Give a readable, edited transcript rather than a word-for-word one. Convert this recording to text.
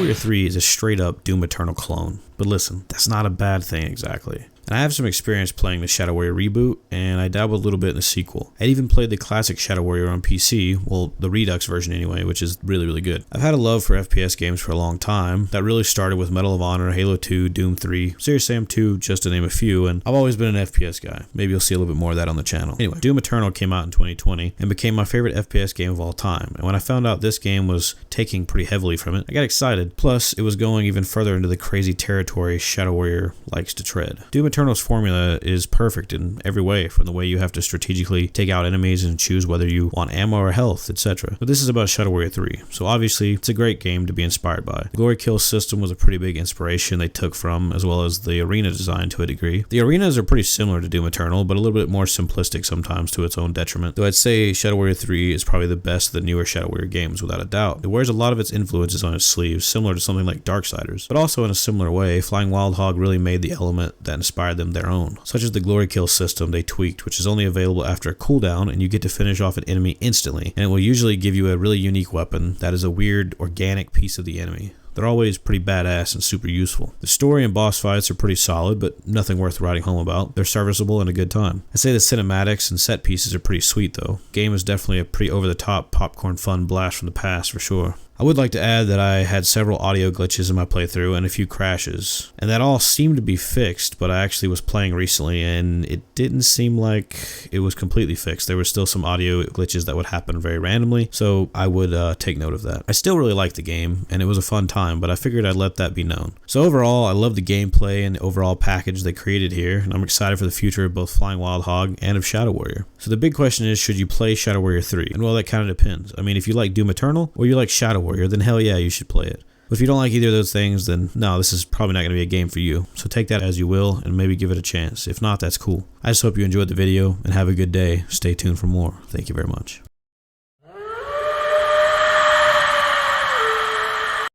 Warrior 3 is a straight up Doom Eternal clone. But listen, that's not a bad thing exactly. And I have some experience playing the Shadow Warrior reboot, and I dabbled a little bit in the sequel. I even played the classic Shadow Warrior on PC, well, the Redux version anyway, which is really, really good. I've had a love for FPS games for a long time. That really started with Medal of Honor, Halo 2, Doom 3, Serious Sam 2, just to name a few, and I've always been an FPS guy. Maybe you'll see a little bit more of that on the channel. Anyway, Doom Eternal came out in 2020 and became my favorite FPS game of all time. And when I found out this game was taking pretty heavily from it, I got excited. Plus, it was going even further into the crazy territory Shadow Warrior likes to tread. Doom Eternal's formula is perfect in every way, from the way you have to strategically take out enemies and choose whether you want ammo or health, etc. But this is about Shadow Warrior 3, so obviously it's a great game to be inspired by. The Glory Kill system was a pretty big inspiration they took from, as well as the arena design to a degree. The arenas are pretty similar to Doom Eternal, but a little bit more simplistic sometimes to its own detriment, though I'd say Shadow Warrior 3 is probably the best of the newer Shadow Warrior games without a doubt. It wears a lot of its influences on its sleeves, similar to something like Darksiders, but also in a similar way, Flying Wild Hog really made the element that inspired them their own, such as the Glory Kill system they tweaked, which is only available after a cooldown, and you get to finish off an enemy instantly, and it will usually give you a really unique weapon that is a weird organic piece of the enemy. They're always pretty badass and super useful. The story and boss fights are pretty solid, but nothing worth writing home about. They're serviceable and a good time. I'd say the cinematics and set pieces are pretty sweet though. Game is definitely a pretty over-the-top popcorn fun blast from the past for sure. I would like to add that I had several audio glitches in my playthrough and a few crashes, and that all seemed to be fixed, but I actually was playing recently and it didn't seem like it was completely fixed. There were still some audio glitches that would happen very randomly, so I would take note of that. I still really liked the game, and it was a fun time, but I figured I'd let that be known. So overall, I love the gameplay and the overall package they created here, and I'm excited for the future of both Flying Wild Hog and of Shadow Warrior. So the big question is, should you play Shadow Warrior 3? And well, that kind of depends. I mean, if you like Doom Eternal, or you like Shadow Warrior, then hell yeah, you should play it. But if you don't like either of those things, then no, this is probably not going to be a game for you. So take that as you will, and maybe give it a chance. If not, that's cool. I just hope you enjoyed the video, and have a good day. Stay tuned for more. Thank you very much.